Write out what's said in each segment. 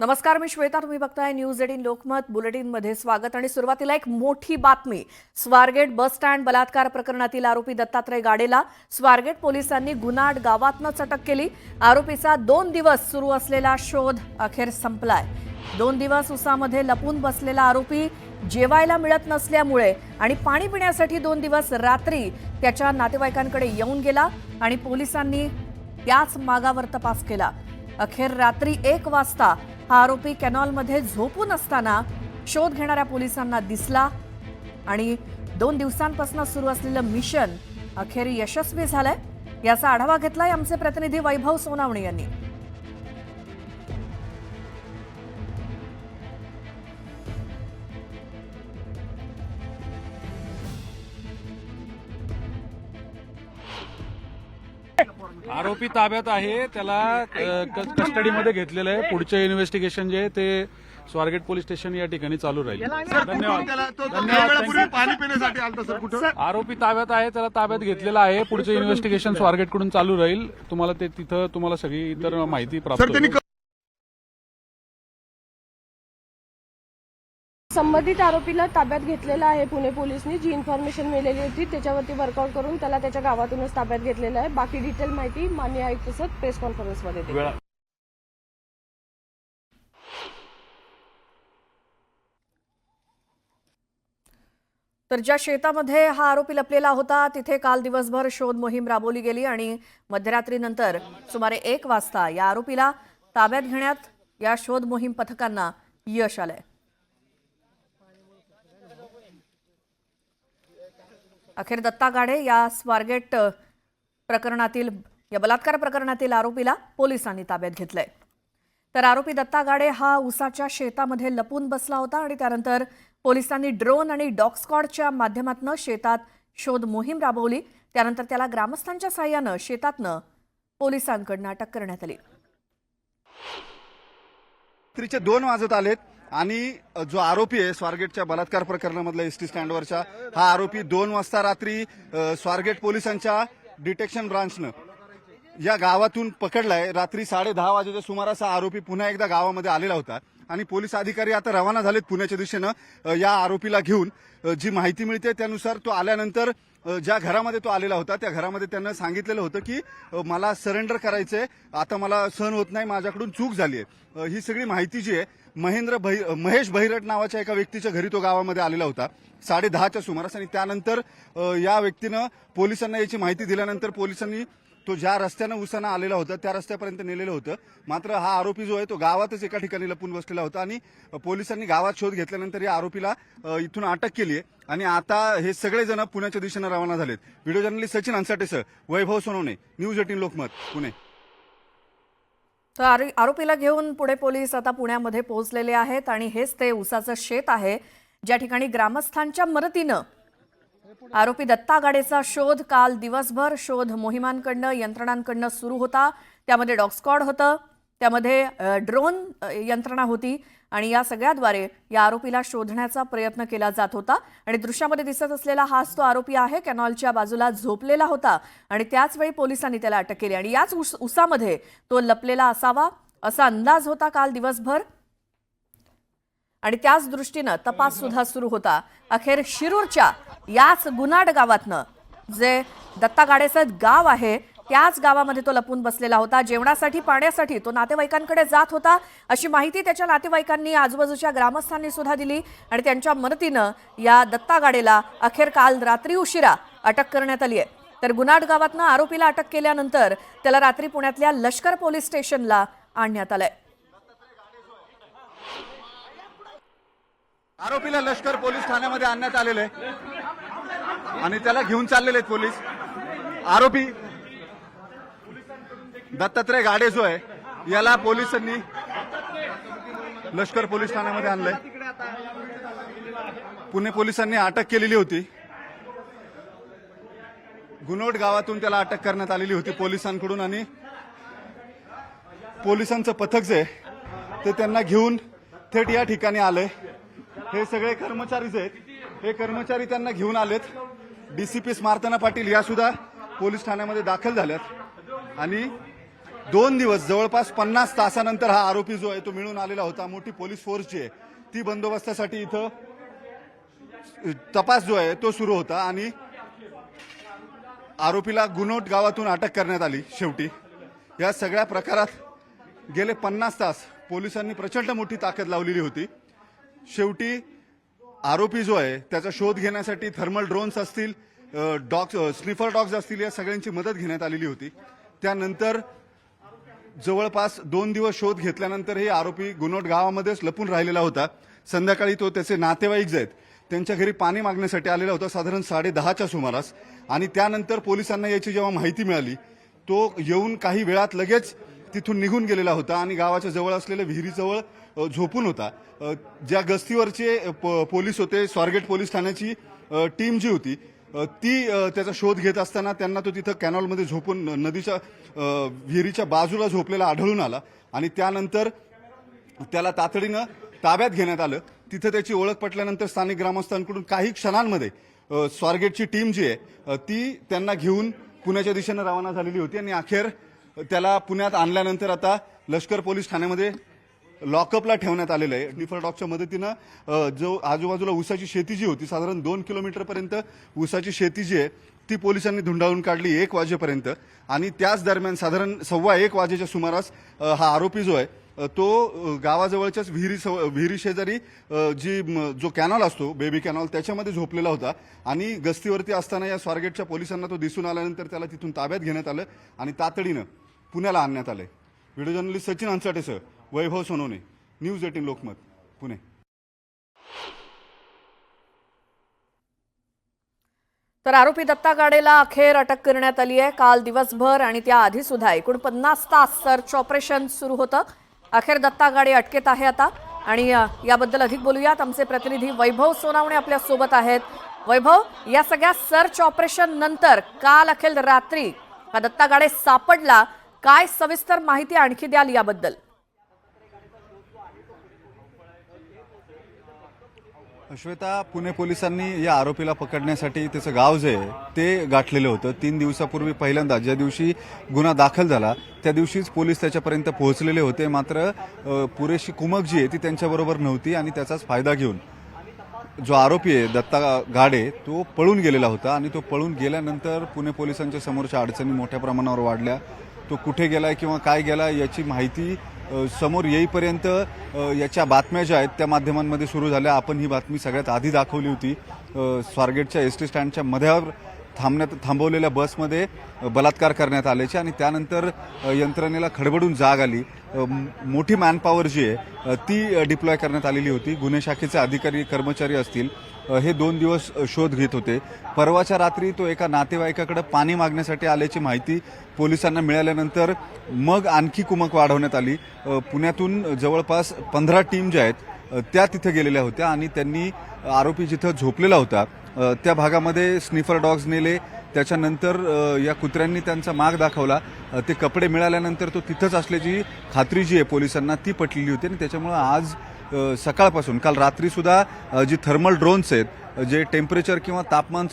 नमस्कार, मी श्वेता. तुम्ही बघताय न्यूज 18 लोकमत बुलेटिनमध्ये स्वागत. आणि सुरुवातीला एक मोठी बातमी. स्वारगेट बस स्टँड बलात्कार प्रकरणातील आरोपी दत्तात्रय गाडेला स्वारगेट पोलिसांनी गुन्हाड गावातूनच अटक केली. आरोपीचा 2 दिवस सुरू असलेला शोध अखेर संपलाय. 2 दिवस उसामध्ये लपून बसलेला आरोपी जेवायला मिळत नसल्यामुळे आणि पाणी पिण्यासाठी 2 दिवस रात्री त्याच्या नातेवाईकांकडे येऊन गेला आणि पोलिसांनी त्याच मागावर तपास केला. अखेर रात्री 1 वाजता हा आरोपी कॅनॉलमध्ये झोपून असताना शोध घेणाऱ्या पोलिसांना दिसला आणि 2 दिवसांपासून सुरू असलेलं मिशन अखेर यशस्वी झालंय. याचा आढावा घेतलाय आमचे प्रतिनिधी वैभव सोनावणे यांनी. आरोपी ताब्यात आहे. त्याला कस्टडीमध्ये घेतलेलं आहे. पुढचे इन्व्हेस्टिगेशन जे ते स्वारगेट पोलीस स्टेशन या ठिकाणी चालू राहील. पाणी पिण्यासाठी आलता सर कुठं? आरोपी ताब्यात आहे. त्याला ताब्यात घेतलेलं आहे. पुढचे इन्व्हेस्टिगेशन स्वारगेट कडून चालू राहील. तुम्हाला ते तिथं तुम्हाला सगळी इतर माहिती प्राप्त होईल. संबंधित आरोपीला ताब्यात घेतलेला आहे. पुणे पोलिसांनी जी इन्फॉर्मेशन मिळालेली होती त्याच्यावरती वर्कआउट करून त्याला त्याच्या गावातूनच ताब्यात घेतलेला आहे. बाकी डिटेल माहिती माननीय आयुक्त सर प्रेस कॉन्फरन्समध्ये देतील. तर ज्या शेतामध्ये हा आरोपी लपलेला होता तिथे काल दिवसभर शोध मोहीम राबवली गेली आणि मध्यरात्रीनंतर सुमारे 1 वाजता या आरोपीला ताब्यात घेण्यात या शोध मोहीम पथकांना यश आलंय. अखेर दत्ता गाडे या स्वारगेट प्रकरणातील या बलात्कार प्रकरणातील आरोपीला पोलिसांनी ताब्यात घेतलंय. तर आरोपी दत्ता गाडे हा उसाच्या शेतामध्ये लपून बसला होता आणि त्यानंतर पोलिसांनी ड्रोन आणि डॉग स्क्वॉडच्या माध्यमातून शेतात शोध मोहीम राबवली. त्यानंतर त्याला ग्रामस्थांच्या साहाय्यानं शेतातनं पोलिसांकडून अटक करण्यात आली. रात्रीचे 2 वाजत आलेत आणि जो आरोपी आहे स्वारगेटच्या बलात्कार प्रकरणामधला एसटी स्टँडवरचा हा आरोपी 2 वाजता रात्री स्वारगेट पोलिसांच्या डिटेक्शन ब्रांचनं या गावातून पकडलाय. रात्री 10:30 वाजेच्या सुमारास हा आरोपी पुन्हा एकदा गावामध्ये आलेला होता आणि पोलीस अधिकारी आता रवाना झालेत पुण्याच्या दिशेनं या आरोपीला घेऊन. जी माहिती मिळते त्यानुसार तो आल्यानंतर ज्या घरामध्ये तो आलेला होता त्या घरामध्ये त्यांना सांगितलेलं होतं की मला सरेंडर करायचंय, आता मला सहन होत नाही, माझ्याकडून चूक झाली आहे. ही सगळी माहिती जी आहे महेश बहिरट नावाच्या एका व्यक्तीच्या घरी तो गावामध्ये आलेला होता 10:30च्या सुमारास. आणि त्यानंतर या व्यक्तीनं पोलिसांना याची माहिती दिल्यानंतर पोलिसांनी तो ज्या रस्त्यानं उसाना आलेला होता त्या रस्त्यापर्यंत नेलेलं होतं. मात्र हा आरोपी जो आहे तो गावातच एका ठिकाणी लपून बसलेला होता आणि पोलिसांनी गावात शोध घेतल्यानंतर या आरोपीला इथून अटक केली आहे आणि आता हे सगळेजण पुण्याच्या दिशेनं रवाना झालेत. व्हिडिओ जर्नलिस्ट सचिन अन्साटेसह वैभव सोनवणे, न्यूज 18 लोकमत, पुणे. तर आरोपीला घेऊन पुणे पोलीस आता पुण्यामध्ये पोहोचलेले आहेत आणि हेच ते उसाचं शेत आहे ज्या ठिकाणी ग्रामस्थांच्या मदतीनं आरोपी दत्ता गाडेचा शोध काल दिवसभर शोध मोहिमांकडनं यंत्रणांकडनं सुरू होता. त्यामध्ये डॉग स्क्वॉड होतं, त्यामध्ये ड्रोन यंत्रणा होती आणि या सगळ्याद्वारे या आरोपीला शोधण्याचा प्रयत्न केला जात होता. आणि दृश्यामध्ये दिसत असलेला हाच तो आरोपी आहे. कॅनॉलच्या बाजूला झोपलेला होता आणि त्याच वेळी पोलिसांनी त्याला अटक केली आणि याच उसामध्ये तो लपलेला असावा असा अंदाज होता काल दिवसभर आणि त्याच दृष्टीनं तपास सुद्धा सुरू होता. अखेर शिरूरच्या याच गुन्हाड गावातनं जे दत्ता गाडेचं गाव आहे त्याच गावामध्ये तो लपून बसलेला होता. जेवणासाठी पाण्यासाठी तो नातेवाईकांकडे जात होता अशी माहिती त्याच्या नातेवाईकांनी आजूबाजूच्या ग्रामस्थांनी सुद्धा दिली आणि त्यांच्या मदतीनं या दत्ता गाडेला अखेर काल रात्री उशिरा अटक करण्यात आली आहे. तर गुन्हाड गावातनं आरोपीला अटक केल्यानंतर त्याला रात्री पुण्यातल्या लष्कर पोलीस स्टेशनला आणण्यात आलंय. आरोपीला लष्कर पोलीस ठाण्यामध्ये आणण्यात आलेलं आहे आणि त्याला घेऊन चाललेले आहेत पोलीस. आरोपी दत्तात्रय गाडे जो आहे याला पोलिसांनी लष्कर पोलीस ठाण्यामध्ये आणलंय. पुणे पोलिसांनी अटक केलेली होती. गुनोड गावातून त्याला अटक करण्यात आलेली होती पोलिसांकडून आणि पोलिसांचं पथक जे ते त्यांना घेऊन थेट या ठिकाणी आलंय. हे सगळे कर्मचारीच आहेत. हे कर्मचारी त्यांना घेऊन आलेत. डीसीपी स्मार्तना पाटील या सुद्धा पोलीस ठाण्यामध्ये दाखल झाल्यात आणि 2 दिवस जवळपास 50 तासानंतर हा आरोपी जो आहे तो मिळून आलेला होता। मोठी पोलीस फोर्स जी आहे ती बंदोबस्तासाठी इथं तपास जो आहे तो सुरू होता आणि आरोपीला गुनोट गावातून अटक करण्यात आली। शेवटी या सगळ्या प्रकारात गेले 50 तास पोलिसांनी प्रचंड मोठी ताकद लावलेली होती। शेवटी आरोपी जो आहे त्याचा शोध घेण्यासाठी थर्मल ड्रोन्स असतील, स्निफर डॉग्स असतील, या सगळ्यांची मदत घेण्यात आलेली होती। त्यानंतर जवळपास 2 दिवस शोध घेतल्यानंतर हे आरोपी गुनोट गावामध्येच लपून राहिलेला होता। संध्याकाळी तो त्याचे नातेवाईक जे आहेत त्यांच्या घरी पाणी मागण्यासाठी आलेला होता साधारण 10:30च्या सुमारास आणि त्यानंतर पोलिसांना याची जेव्हा माहिती मिळाली तो येऊन काही वेळात लगेच तिथून निघून गेलेला होता आणि गावाच्या जवळ असलेल्या विहिरीजवळ झोपून होता। ज्या गस्तीवरचे पोलीस होते, स्वारगेट पोलीस ठाण्याची टीम जी होती ती त्याचा शोध घेत असताना त्यांना तो तिथं कॅनॉलमध्ये झोपून नदीच्या विहिरीच्या बाजूला झोपलेला आढळून आला आणि त्यानंतर त्याला तातडीनं ताब्यात घेण्यात आलं। तिथं त्याची ओळख पटल्यानंतर स्थानिक ग्रामस्थांकडून काही क्षणांमध्ये स्वारगेटची टीम जी आहे ती त्यांना घेऊन पुण्याच्या दिशेनं रवाना झालेली होती आणि अखेर त्याला पुण्यात आणल्यानंतर आता लष्कर पोलीस ठाण्यामध्ये लॉकअपला ठेवण्यात आलेलं आहे। स्निफर डॉगच्या मदतीनं जो आजूबाजूला ऊसाची शेती जी होती साधारण 2 किलोमीटरपर्यंत ऊसाची शेती जी आहे ती पोलिसांनी धुंडाळून काढली 1 वाजेपर्यंत आणि त्याच दरम्यान साधारण 1:15 वाजेच्या सुमारास हा आरोपी जो आहे तो गावाजवळच्याच विहिरी शेजारी जो कॅनॉल असतो बेबी कॅनॉल त्याच्यामध्ये झोपलेला होता आणि गस्तीवरती असताना या स्वारगेटच्या पोलिसांना तो दिसून आल्यानंतर त्याला तिथून ताब्यात घेण्यात आलं आणि तातडीनं पुण्याला आणण्यात आलंय। व्हिडिओ जर्नलिस्ट सचिन अंचाटेसह वैभव सोनवणे, न्यूज 18 लोकमत, पुणे। तर आरोपी दत्ता गाडेला अखेर अटक करण्यात आली आहे। काल दिवसभर आणि त्याआधी सुद्धा एकूण 50 तास सर्च ऑपरेशन सुरू होतं। अखेर दत्ता गाडे अटकेत आहे आता आणि याबद्दल अधिक बोलूयात। आमचे प्रतिनिधी वैभव सोनावणे आपल्या सोबत आहेत। वैभव, या सगळ्या सर्च ऑपरेशन नंतर काल अखेर रात्री हा दत्ता गाडे सापडला, काय सविस्तर माहिती आणखी द्याल याबद्दल? श्वेता, पुणे पोलिसांनी या आरोपीला पकडण्यासाठी त्याचं गाव जे आहे ते गाठलेलं होतं। 3 दिवसापूर्वी पहिल्यांदा ज्या दिवशी गुन्हा दाखल झाला त्या दिवशीच पोलीस त्याच्यापर्यंत पोहोचलेले होते, मात्र पुरेशी कुमक जी आहे ती त्यांच्याबरोबर नव्हती आणि त्याचाच फायदा घेऊन जो आरोपी आहे दत्ता गाडे तो पळून गेलेला होता आणि तो पळून गेल्यानंतर पुणे पोलिसांच्या समोरच्या अडचणी मोठ्या प्रमाणावर वाढल्या। तो कुठे गेलाय किंवा काय गेलाय याची माहिती समोर येईपर्यंत याच्या बातम्या ज्या आहेत त्या माध्यमांमध्ये सुरू झाल्या। आपण ही बातमी सगळ्यात आधी दाखवली होती। स्वारगेटच्या एसटी स्टँडच्या मध्यावर थांबवलेल्या बसमध्ये बलात्कार करण्यात आल्याचे आणि त्यानंतर यंत्रणेला खडबडून जाग आली। मोठी मॅनपॉवर जी आहे ती डिप्लॉय करण्यात आलेली होती। गुन्हे शाखेचे अधिकारी कर्मचारी असतील हे 2 दिवस शोध घेत होते। परवाच्या रात्री तो एका नातेवाईकाकडे पाणी मागण्यासाठी आल्याची माहिती पोलिसांना मिळाल्यानंतर मग आणखी कुमक वाढवण्यात आली। पुण्यातून जवळपास 15 टीम ज्या आहेत त्या तिथे गेलेल्या होत्या आणि त्यांनी आरोपी जिथं झोपलेला होता त्या भागामध्ये स्निफर डॉग्स नेले। त्याच्यानंतर या कुत्र्यांनी त्यांचा माग दाखवला। ते कपडे मिळाल्यानंतर तो तिथंच असल्याची खात्री जी आहे पोलिसांना ती पटलेली होती आणि त्याच्यामुळे आज सकाळपासून काल रात्री सुद्धा जी थर्मल ड्रोन्स आहेत जे टेम्परेचर किंवा तापमान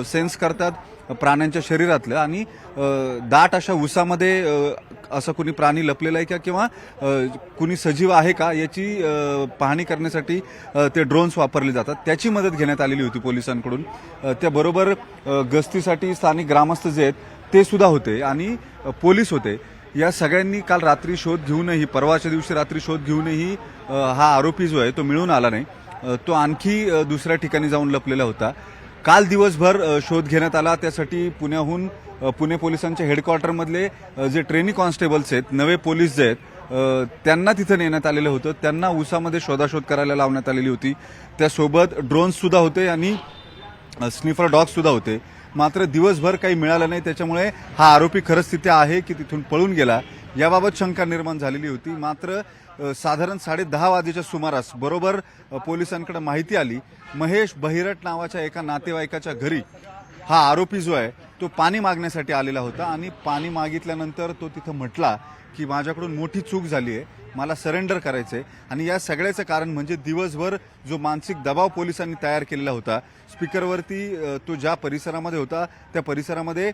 सेन्स करतात प्राण्यांच्या शरीरातलं आणि दाट अशा ऊसामध्ये असं कुणी प्राणी लपलेला आहे का किंवा कुणी सजीव आहे का याची पाहणी करण्यासाठी ते ड्रोन्स वापरले जातात, त्याची मदत घेण्यात आलेली होती पोलिसांकडून। त्याबरोबर गस्तीसाठी स्थानिक ग्रामस्थ जे आहेत ते सुद्धा होते आणि पोलीस होते। या सगळ्यांनी काल रात्री शोध घेऊनही, परवाच्या दिवशी रात्री शोध घेऊनही हा आरोपी जो आहे तो मिळून आला नाही। तो आणखी दुसऱ्या ठिकाणी जाऊन लपलेला होता। काल दिवसभर शोध घेण्यात आला। त्यासाठी पुण्याहून पुणे पोलिसांच्या हेडक्वार्टरमधले जे ट्रेनी कॉन्स्टेबल्स आहेत, नवे पोलीस जे आहेत त्यांना तिथे नेण्यात आलेलं होतं। त्यांना ऊसामध्ये शोधाशोध करायला लावण्यात आलेली होती। त्यासोबत ड्रोन्स सुद्धा होते आणि स्निफर डॉग सुद्धा होते। मात्र दिवसभर काही मिळालं नाही, त्याच्यामुळे हा आरोपी खरंच तिथे आहे की तिथून पळून गेला याबाबत शंका निर्माण झालेली होती। मात्र साधारण 10:30 वाजेच्या सुमारास बरोबर पोलिसांकडे माहिती आली, महेश बहिरट नावाच्या एका नातेवाईकाच्या घरी हा आरोपी जो आहे तो पाणी मागण्यासाठी आलेला होता आणि पाणी मागितल्यानंतर तो तिथं म्हटला की माझ्याकडून मोठी चूक झाली आहे, मला सरेंडर करायचं आहे. आणि या सगळ्याचं कारण म्हणजे दिवसभर जो मानसिक दबाव पोलिसांनी तयार केलेला होता. स्पीकरवरती तो ज्या परिसरामध्ये होता त्या परिसरामध्ये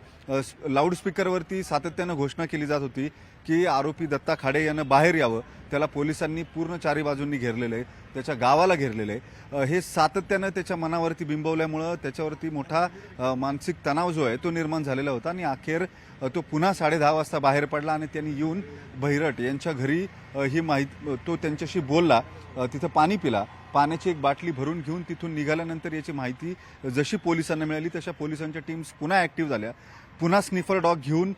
लाऊडस्पीकरवरती सातत्यानं घोषणा केली जात होती की आरोपी दत्ता खाडे यानं बाहेर यावं. त्याला पोलिसांनी पूर्ण चारी बाजूंनी घेरलेलं आहे, त्याच्या गावाला घेरलेलं आहे. हे सातत्यानं त्याच्या मनावरती बिंबवल्यामुळं त्याच्यावरती मोठा मानसिक तणाव जो आहे तो निर्माण झालेला होता. आणि अखेर तो पुन्हा 10:30 वाजता बाहेर पडला आणि त्यांनी येऊन भैरट यांच्या घरी ही माहिती तो त्यांच्याशी बोलला, तिथं पाणी पिला. पाण्याची एक बाटली भरून घेऊन तिथून निघाल्यानंतर याची माहिती जशी पोलिसांना मिळाली तशा पोलिसांच्या टीम्स पुन्हा ॲक्टिव्ह झाल्या. पुन्हा स्निफर डॉग घेऊन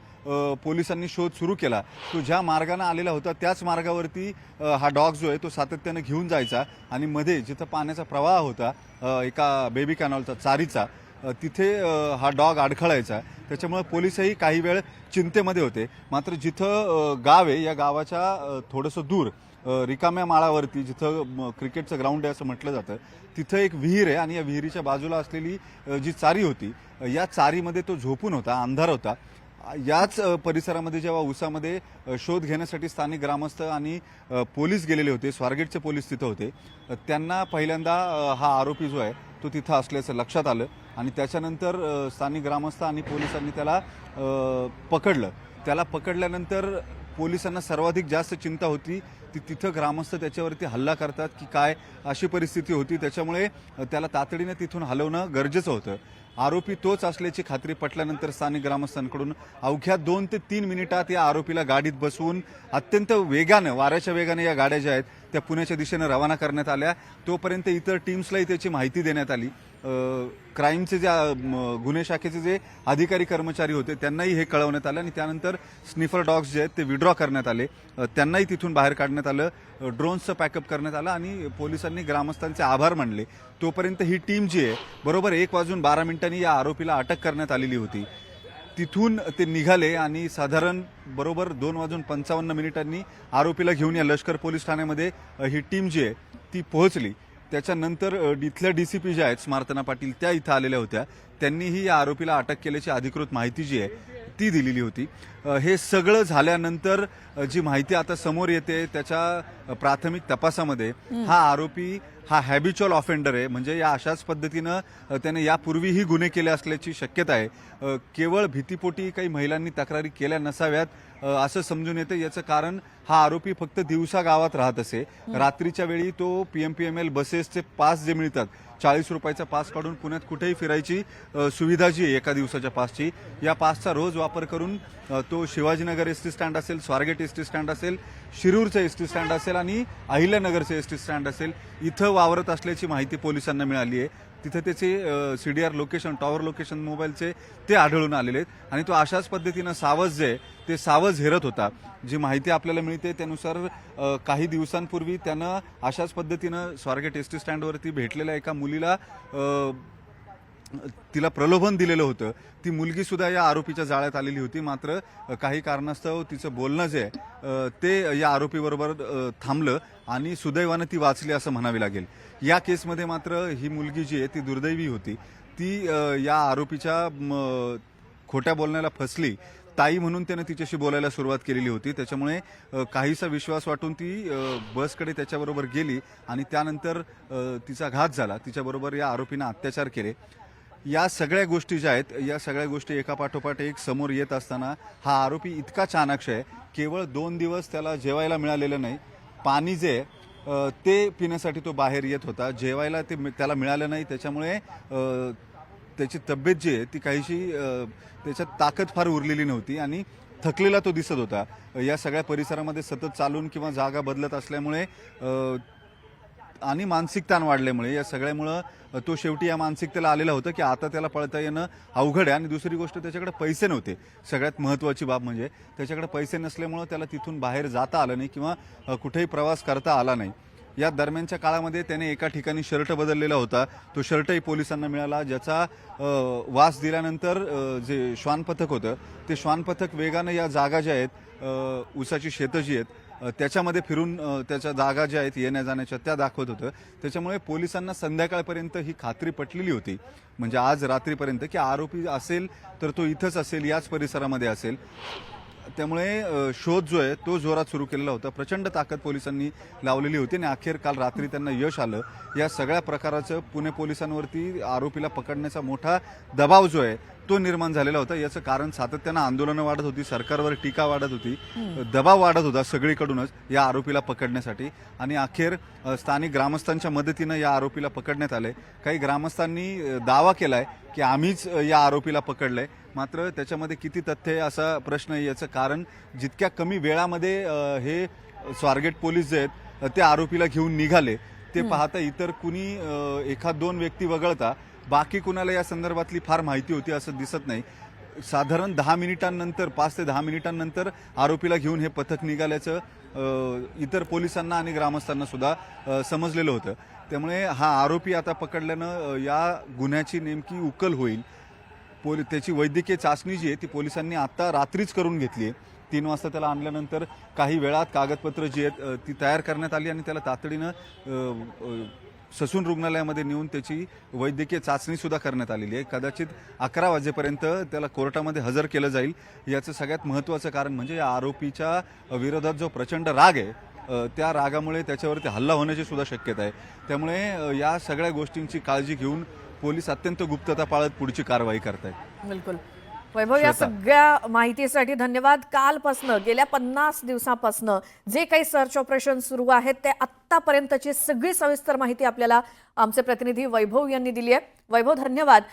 पोलिसांनी शोध सुरू केला. तो ज्या मार्गाने आलेला होता त्याच मार्गावरती हा डॉग जो आहे तो सातत्यानं घेऊन जायचा आणि मध्ये जिथं पाण्याचा प्रवाह होता एका बेबी कॅनॉलचा चारीचा तिथे हा डॉग अडखळायचा. त्याच्यामुळे पोलिसही काही वेळ चिंतेमध्ये होते. मात्र जिथं गाव आहे या गावाच्या थोडंसं दूर रिकाम्या माळावरती जिथं क्रिकेटचं ग्राउंड आहे असं म्हटलं जातं तिथं एक विहीर आहे आणि या विहिरीच्या बाजूला असलेली जी चारी होती या चारीमध्ये तो झोपून होता, अंधार होता. याच परिसरामध्ये जेव्हा उसामध्ये शोध घेण्यासाठी स्थानिक ग्रामस्थ आणि पोलीस गेलेले होते, स्वारगेटचे पोलीस तिथं होते, त्यांना पहिल्यांदा हा आरोपी जो आहे तो तिथं असल्याचं लक्षात आलं आणि त्याच्यानंतर स्थानिक ग्रामस्थ आणि पोलिसांनी त्याला पकडलं. त्याला पकडल्यानंतर पोलिसांना सर्वाधिक जास्त चिंता होती ती तिथं ग्रामस्थ त्याच्यावरती हल्ला करतात की काय अशी परिस्थिती होती. त्याच्यामुळे त्याला तातडीने तिथून हलवणं गरजेचं होतं. आरोपी तोच असल्याची खात्री पटल्यानंतर स्थानिक ग्रामस्थांकडून अवघ्या 2 ते 3 मिनिटात या आरोपीला गाडीत बसवून अत्यंत वेगानं वाऱ्याच्या वेगाने या गाड्या ज्या आहेत त्या पुण्याच्या दिशेनं रवाना करण्यात आल्या. तोपर्यंत इतर टीम्सलाही त्याची माहिती देण्यात आली. क्राईमचे जे गुन्हे शाखेचे जे अधिकारी कर्मचारी होते त्यांनाही हे कळवण्यात आलं आणि त्यानंतर स्निफर डॉग्स जे आहेत ते विड्रॉ करण्यात आले. त्यांनाही तिथून बाहेर काढण्यात आलं. ड्रोन्सचं पॅकअप करण्यात आलं आणि पोलिसांनी ग्रामस्थांचे आभार मानले. तोपर्यंत ही टीम जी आहे बरोबर 1:12 या आरोपीला अटक करण्यात आलेली होती. तिथून ते निघाले आणि साधारण बरोबर 2:55 आरोपीला घेऊन या लष्कर पोलीस ठाण्यामध्ये ही टीम जी आहे ती पोहोचली. त्याच्यानंतर इथल्या डीसीपी ज्या आहेत स्मार्तना पाटील त्या इथं आलेल्या होत्या. त्यांनीही या आरोपीला अटक केल्याची अधिकृत माहिती जी आहे ती दिलेली होती. हे सगळं झाल्यानंतर जी माहिती आता समोर येते त्याच्या प्राथमिक तपासामध्ये हा आरोपी हा हॅबिच्युअल ऑफेंडर आहे. म्हणजे या अशाच पद्धतीनं त्याने यापूर्वीही गुन्हे केले असल्याची शक्यता आहे. केवळ भीतीपोटी काही महिलांनी तक्रारी केल्या नसाव्यात असं समजून येतं. याचं कारण हा आरोपी फक्त दिवसा गावात राहत असे. रात्रीच्या वेळी तो पीएमपीएमएल बसेसचे पास जे मिळतात 40 रुपयाचा पास काढून पुण्यात कुठेही फिरायची सुविधा जी आहे एका दिवसाच्या पासची या पासचा रोज वापर करून तो शिवाजीनगर एसटी स्टँड असेल, स्वारगेट एसटी स्टँड असेल, शिरूरचं एसटी स्टँड असेल आणि अहिल्यानगरचं एसटी स्टँड असेल इथं वावरत असल्याची माहिती पोलिसांना मिळाली आहे. तिथं त्याचे सीडीआर लोकेशन, टॉवर लोकेशन मोबाईलचे ते आढळून आलेले आहेत आणि तो अशाच पद्धतीनं सावज जे आहे ते सावज हेरत होता. जी माहिती आपल्याला मिळते त्यानुसार काही दिवसांपूर्वी त्यानं अशाच पद्धतीनं स्वारगेट एसटी स्टँडवरती भेटलेल्या एका मुलीला तिला प्रलोभन दिलेलं होतं. ती मुलगी सुद्धा या आरोपीच्या जाळ्यात आलेली होती. मात्र काही कारणास्तव तिचं बोलणं जे आहे ते या आरोपीबरोबर थांबलं आणि सुदैवानं ती वाचली असं म्हणावी लागेल. या केसमध्ये मात्र ही मुलगी जी आहे ती दुर्दैवी होती. ती या आरोपीच्या खोट्या बोलण्याला फसली. ताई म्हणून त्यानं तिच्याशी बोलायला सुरुवात केलेली होती. त्याच्यामुळे काहीसा विश्वास वाटून ती बसकडे त्याच्याबरोबर गेली आणि त्यानंतर तिचा घात झाला. तिच्याबरोबर या आरोपीनं अत्याचार केले. या सगळ्या गोष्टी ज्या आहेत या सगळ्या गोष्टी एकापाठोपाठ एक समोर येत असताना हा आरोपी इतका चाणाक्ष आहे. केवळ 2 दिवस त्याला जेवायला मिळालेलं नाही. पाणी जे ते पिण्यासाठी तो बाहेर येत होता. जेवायला ते त्याला मिळालं नाही. त्याच्यामुळे त्याची तब्येत जी आहे ती काहीशी त्याच्यात ताकद फार उरलेली नव्हती आणि थकलेला तो दिसत होता. या सगळ्या परिसरामध्ये सतत चालून किंवा जागा बदलत असल्यामुळे आणि मानसिक ताण वाढल्यामुळे या सगळ्यामुळं तो शेवटी या मानसिकतेला आलेला होता की आता त्याला पळता येणं अवघड आहे. आणि दुसरी गोष्ट त्याच्याकडे पैसे नव्हते. सगळ्यात महत्त्वाची बाब म्हणजे त्याच्याकडे पैसे नसल्यामुळं त्याला तिथून बाहेर जाता आलं नाही किंवा कुठेही प्रवास करता आला नाही. या दरम्यानच्या काळामध्ये त्याने एका ठिकाणी शर्ट बदललेला होता. तो शर्टही पोलिसांना मिळाला. ज्याचा वास दिल्यानंतर जे श्वान पथक होतं ते श्वान पथक वेगानं या जागा ज्या आहेत ऊसाची शेतं जी आहेत त्याच्यामध्ये फिरून त्याच्या जागा ज्या आहेत येण्या जाण्याच्या त्या दाखवत होतं. त्याच्यामुळे पोलिसांना संध्याकाळपर्यंत ही खात्री पटलेली होती, म्हणजे आज रात्रीपर्यंत, की आरोपी असेल तर तो इथंच असेल, याच परिसरामध्ये असेल. त्यामुळे शोध जो आहे तो जोरात सुरू केलेला होता. प्रचंड ताकद पोलिसांनी लावलेली होती आणि अखेर काल रात्री त्यांना यश आलं. या सगळ्या प्रकाराचं पुणे पोलिसांवरती आरोपीला पकडण्याचा मोठा दबाव जो आहे तो निर्माण झालेला होता. याचं कारण सातत्यानं आंदोलनं वाढत होती, सरकारवर टीका वाढत होती, दबाव वाढत होता सगळीकडूनच या आरोपीला पकडण्यासाठी. आणि अखेर स्थानिक ग्रामस्थांच्या मदतीनं या आरोपीला पकडण्यात आले. काही ग्रामस्थांनी दावा केलाय की आम्हीच या आरोपीला पकडलंय, मात्र त्याच्यामध्ये किती तथ्य आहे असा प्रश्न आहे. याचं कारण जितक्या कमी वेळामध्ये हे स्वारगेट पोलीस जे आहेत ते आरोपीला घेऊन निघाले ते पाहता इतर कुणी एखाद दोन व्यक्ती वगळता बाकी कुणाला या संदर्भातली फार माहिती होती असं दिसत नाही. साधारण 10 मिनिटांनंतर, 5 ते 10 मिनिटांनंतर आरोपीला घेऊन हे पथक निघाल्याचं इतर पोलिसांना आणि ग्रामस्थांना सुद्धा समजलेलं होतं. त्यामुळे हा आरोपी आता पकडल्यानं या गुन्ह्याची नेमकी उकल होईल. त्याची वैद्यकीय चाचणी जी आहे ती पोलिसांनी आता रात्रीच करून घेतली आहे. 3 वाजता त्याला आणल्यानंतर काही वेळात कागदपत्र जी आहेत ती तयार करण्यात आली आणि त्याला तातडीनं ससून रुग्णालयामध्ये नेऊन त्याची वैद्यकीय चाचणी सुद्धा करण्यात आलेली आहे. कदाचित 11 वाजेपर्यंत त्याला कोर्टामध्ये हजर केलं जाईल. याचं सगळ्यात महत्त्वाचं कारण म्हणजे या आरोपीच्या विरोधात जो प्रचंड राग आहे त्या रागामुळे त्याच्यावरती हल्ला होण्याची सुद्धा शक्यता आहे. त्यामुळे या सगळ्या गोष्टींची काळजी घेऊन पोलीस अत्यंत गुप्तता पाळत पुढची कारवाई करतायत. बिलकुल वैभव, या सगळ्या माहितीसाठी धन्यवाद. कालपासनं गेल्या 50 दिवसापासनं जे काही सर्च ऑपरेशन सुरू आहेत ते आत्तापर्यंतची सगळी सविस्तर माहिती आपल्याला आमचे प्रतिनिधी वैभव यांनी दिली आहे. वैभव, धन्यवाद.